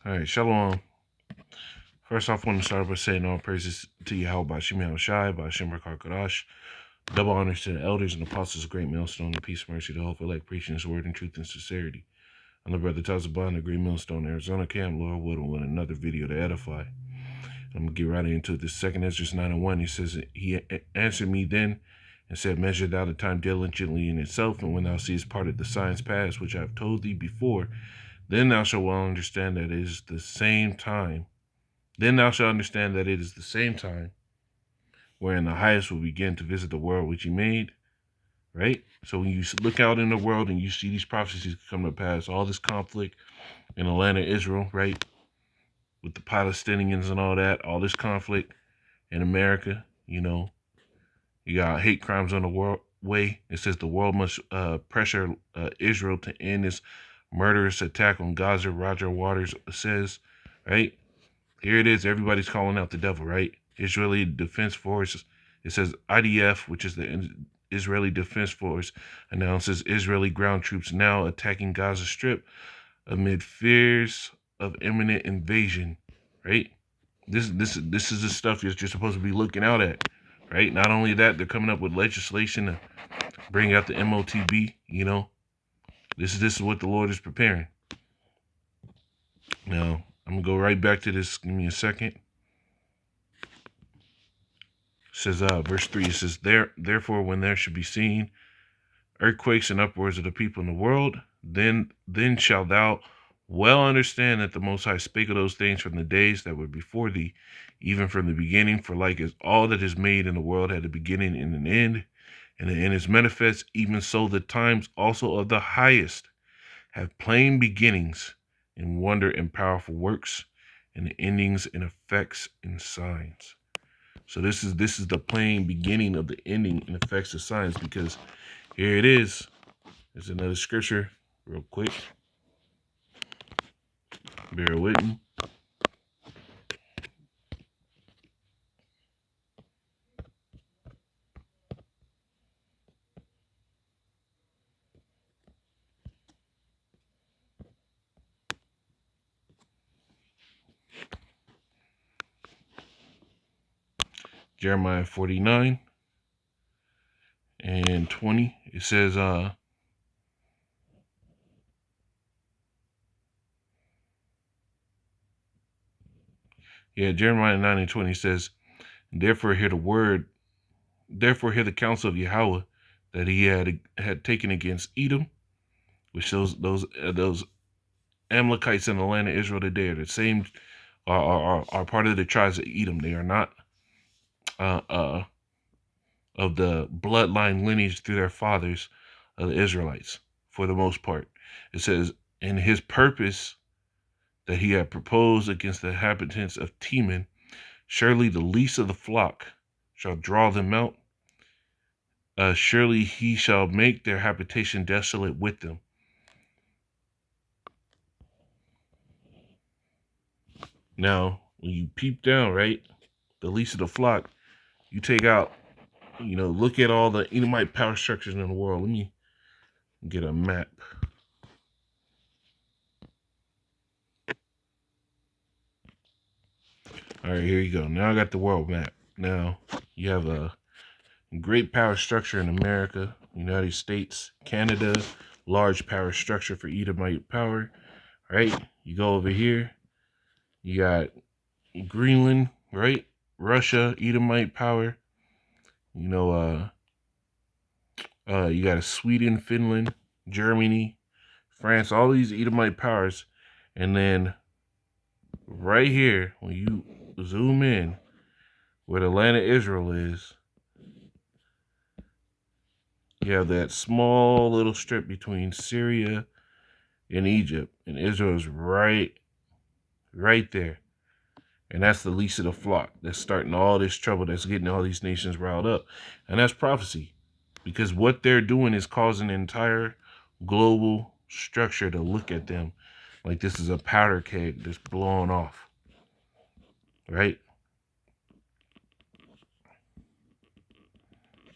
All right, shalom. First off, I want to start by saying all praises to Yahweh Bashim Shai, Bashim Rakar. Double honors to the elders and apostles of Great Millstone, and peace and mercy to all for elect preaching his word in truth and sincerity. I'm the brother Tazabah, the Great Millstone, Arizona camp, Lord Wood, with another video to edify. I'm going to get right into it. This second Ezra 9:1, he says, He answered me then and said, Measure thou the time diligently in itself, and when thou seest part of the signs past, which I have told thee before, then thou shalt well understand that it is the same time. Then thou shalt understand that it is the same time wherein the highest will begin to visit the world which he made, right? So when you look out in the world and you see these prophecies come to pass, all this conflict in the land of Israel, right, with the Palestinians and all this conflict in America, you got hate crimes on the world way. It says the world must pressure Israel to end its murderous attack on Gaza. Roger Waters says, right? Here it is. Everybody's calling out the devil, right? Israeli Defense Force. It says IDF, which is the Israeli Defense Force, announces Israeli ground troops now attacking Gaza Strip amid fears of imminent invasion, right? This is the stuff you're supposed to be looking out at, right? Not only that, they're coming up with legislation to bring out the MOTB. This is what the Lord is preparing. Now I'm gonna go right back to this. Give me a second. Says verse 3, it says, therefore when there should be seen earthquakes and uproars of the people in the world, then shalt thou well understand that the Most High spake of those things from the days that were before thee, even from the beginning. For like as all that is made in the world had a beginning and an end, and the end is manifest, even so the times also of the highest have plain beginnings in wonder and powerful works, and the endings and effects and signs. So this is the plain beginning of the ending and effects of signs, because here it is. There's another scripture real quick. Bear with me. Jeremiah 49 and 20. It says, Jeremiah 9 and 20 says, therefore hear the counsel of Yahweh that he had taken against Edom, which those Amalekites in the land of Israel today are the same, are part of the tribes of Edom. They are not of the bloodline lineage through their fathers of the Israelites, for the most part. It says, in his purpose that he had proposed against the inhabitants of Teman, surely the least of the flock shall draw them out. Surely he shall make their habitation desolate with them. Now, when you peep down, right, the least of the flock, you take out, look at all the Edomite power structures in the world. Let me get a map. All right, here you go. Now I got the world map. Now you have a great power structure in America, United States, Canada, large power structure for Edomite power, right? You go over here, you got Greenland, right? Russia, Edomite power. You got Sweden, Finland, Germany, France, all these Edomite powers. And then right here, when you zoom in, where the land of Israel is, you have that small little strip between Syria and Egypt, and Israel is right there. And that's the least of the flock that's starting all this trouble, that's getting all these nations riled up. And that's prophecy, because what they're doing is causing the entire global structure to look at them like this is a powder keg that's blowing off, right?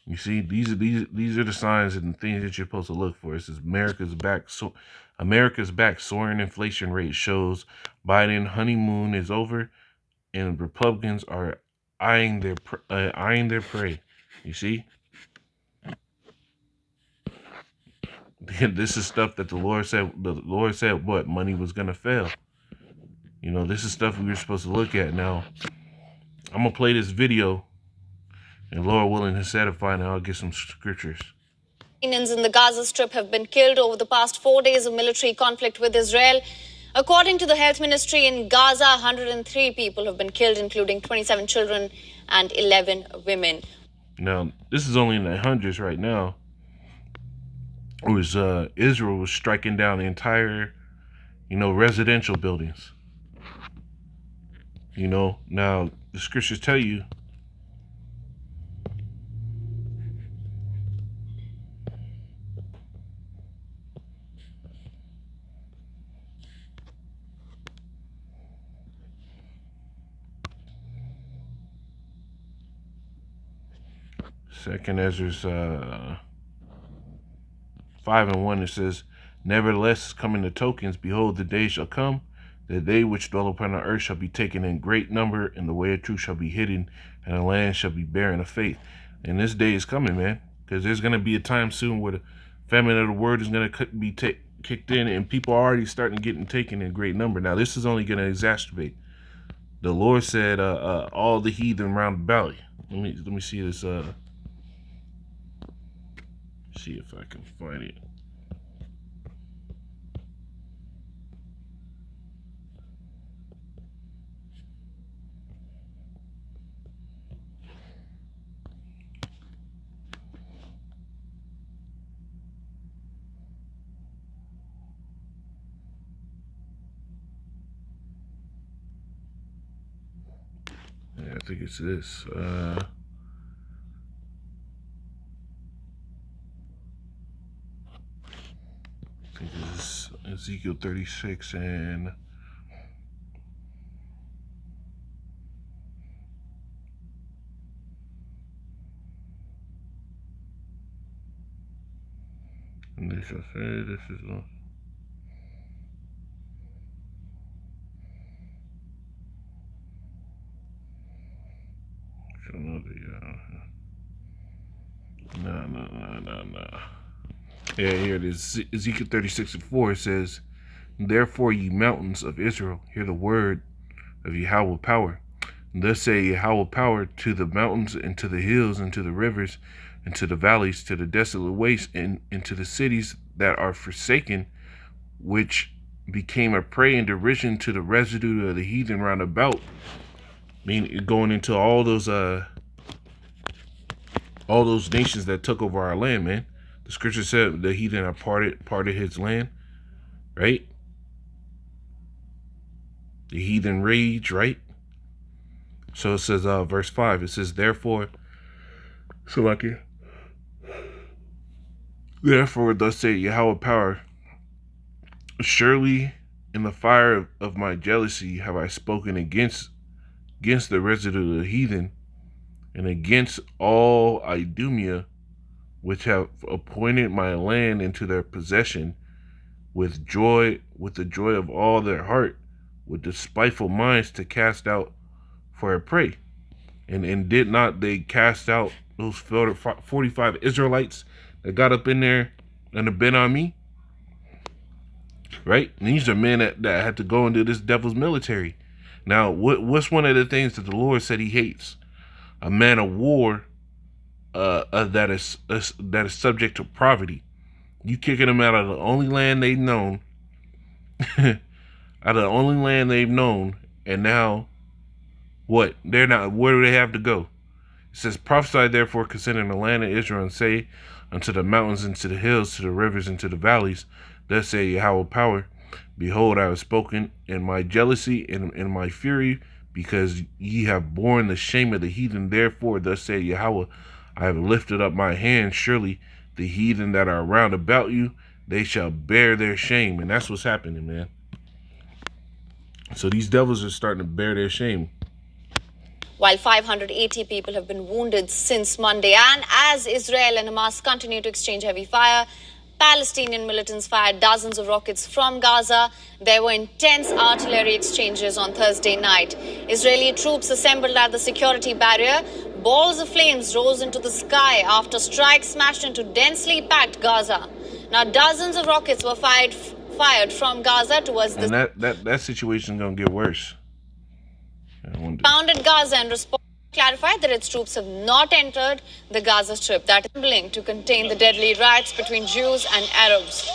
You see, these are the signs and the things that you're supposed to look for. It says America's back, America's back. Soaring inflation rate shows Biden honeymoon is over, and Republicans are eyeing their prey. You see, this is stuff that the Lord said. The Lord said what money was gonna fail. You know, this is stuff we were supposed to look at. Now, I'm gonna play this video, and Lord willing to satisfy, and I'll get some scriptures. Palestinians in the Gaza Strip have been killed over the past 4 days of military conflict with Israel. According to the health ministry in Gaza, 103 people have been killed, including 27 children and 11 women. Now, this is only in the hundreds right now. It was Israel was striking down the entire, residential buildings. Now the scriptures tell you. Second Ezra 5:1, it says, "Nevertheless, coming the tokens, behold, the day shall come, that they which dwell upon the earth shall be taken in great number, and the way of truth shall be hidden, and the land shall be barren of faith." And this day is coming, man, because there's going to be a time soon where the famine of the word is going to be kicked in, and people are already starting to get taken in great number. Now, this is only going to exacerbate. The Lord said, all the heathen round about. Let me see this. See if I can find it. Yeah, I think it's this. I think this is Ezekiel 36 and they shall say this is no. Yeah, here it is. Ezekiel 36:4. It says, "Therefore, ye mountains of Israel, hear the word of Yahweh power. Thus say Yahweh power to the mountains, and to the hills, and to the rivers, and to the valleys, to the desolate wastes, and to the cities that are forsaken, which became a prey and derision to the residue of the heathen round about." I mean, going into all those nations that took over our land, man. The scripture said the heathen are parted his land, right? The heathen rage, right? So it says, verse 5, it says, "Therefore, thus say Yahweh power, surely in the fire of my jealousy have I spoken against the residue of the heathen, and against all Idumea, which have appointed my land into their possession, with the joy of all their heart, with despiteful minds to cast out for a prey." And did not they cast out those 45 Israelites that got up in there and have been on me? Right? And these are men that had to go into this devil's military. Now, what's one of the things that the Lord said he hates? A man of war that is subject to poverty. You kicking them out of the only land they've known, out of the only land they've known, and now what? They're not. Where do they have to go? It says, "Prophesy therefore concerning the land of Israel, and say unto the mountains, and to the hills, to the rivers, and to the valleys, thus say Yahweh power, behold, I have spoken in my jealousy and in my fury, because ye have borne the shame of the heathen. Therefore, thus say Yahweh, I have lifted up my hand. Surely the heathen that are round about you, they shall bear their shame." And that's what's happening, man. So these devils are starting to bear their shame. while 580 people have been wounded since Monday. And as Israel and Hamas continue to exchange heavy fire, Palestinian militants fired dozens of rockets from Gaza. There were intense artillery exchanges on Thursday night. Israeli troops assembled at the security barrier. Balls of flames rose into the sky after strikes smashed into densely packed Gaza. Now, dozens of rockets were fired from Gaza towards the... And that situation is going to get worse. Pounded Gaza in response clarified that its troops have not entered the Gaza Strip, that is linked to contain the deadly riots between Jews and Arabs.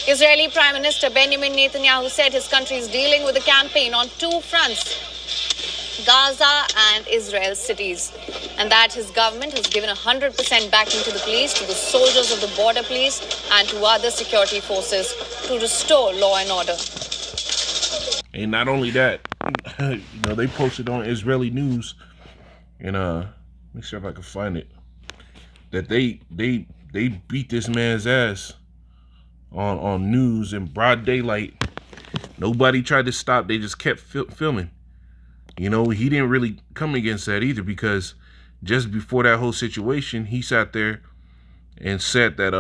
Israeli Prime Minister Benjamin Netanyahu said his country is dealing with a campaign on two fronts, Gaza and Israel's cities, and that his government has given 100% backing to the police, to the soldiers of the border police, and to other security forces to restore law and order. And not only that, they posted on Israeli news, and let me see if I can find it, that they beat this man's ass on news in broad daylight. Nobody tried to stop. They just kept filming. He didn't really come against that either, because just before that whole situation, he sat there and said that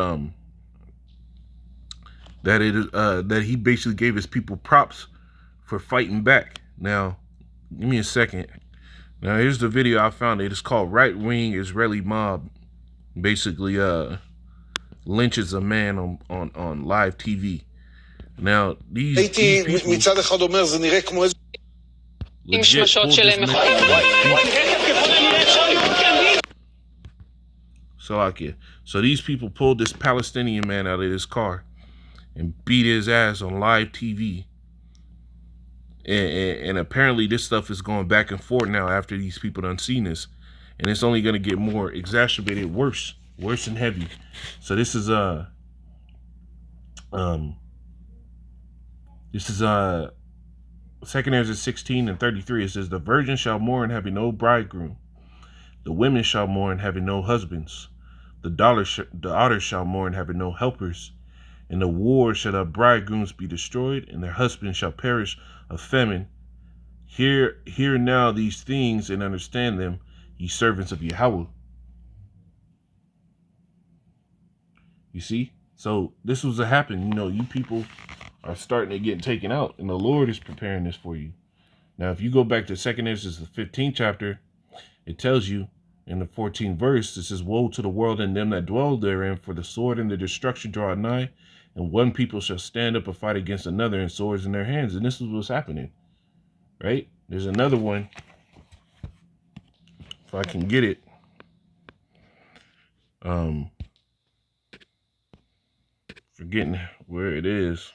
that he basically gave his people props for fighting back. Now, give me a second. Now, here's the video I found. It is called Right-Wing Israeli Mob basically lynches a man on live TV. Now, these people legit pulled this man. So these people pulled this Palestinian man out of his car and beat his ass on live TV. And apparently this stuff is going back and forth now after these people done seen this. And it's only going to get more exacerbated, worse and heavy. So this is 2 Ezra 16 and 33. It says, the virgin shall mourn having no bridegroom. The women shall mourn having no husbands. The daughters shall mourn having no helpers. In the war shall their bridegrooms be destroyed, and their husbands shall perish of famine. Hear now these things and understand them, ye servants of Yahweh. You see? So this was to happen. You people are starting to get taken out, and the Lord is preparing this for you. Now, if you go back to 2 Ezra, the 15th chapter, it tells you in the 14th verse, it says, woe to the world and them that dwell therein, for the sword and the destruction draw nigh, and one people shall stand up and fight against another, and swords in their hands. And this is what's happening, right? There's another one, if I can get it. Forgetting where it is.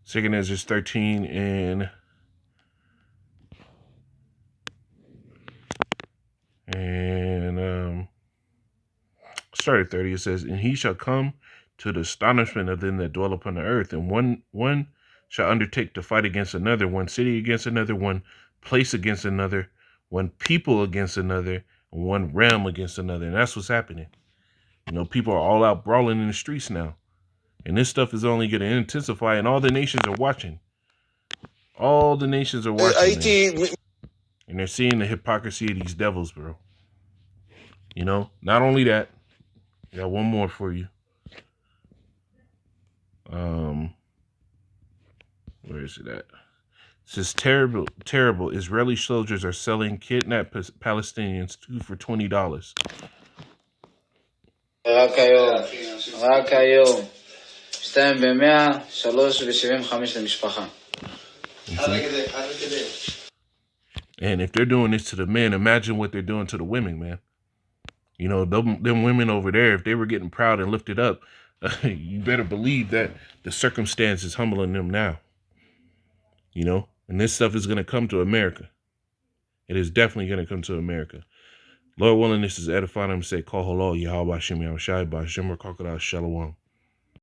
Second Ezra 13 and start at 30. It says, and he shall come to the astonishment of them that dwell upon the earth, and one shall undertake to fight against another, one city against another, one place against another, one people against another, and one realm against another. And that's what's happening. People are all out brawling in the streets now. And this stuff is only going to intensify, and all the nations are watching. All the nations are watching. And they're seeing the hypocrisy of these devils, bro. Not only that, I got one more for you. Where is it at? It says, terrible. Israeli soldiers are selling kidnapped Palestinians 2 for $20. רק היום. 2 ב-100, 3 ב-75 למשפחה. And if they're doing this to the men, imagine what they're doing to the women, man. Them women over there, if they were getting proud and lifted up, you better believe that the circumstance is humbling them now. And this stuff is going to come to America. It is definitely going to come to America. Lord willing, this is edifying. I'm say, call hello, Yahweh Shem Yahushai, Ba'Shem Rakakada Shalom.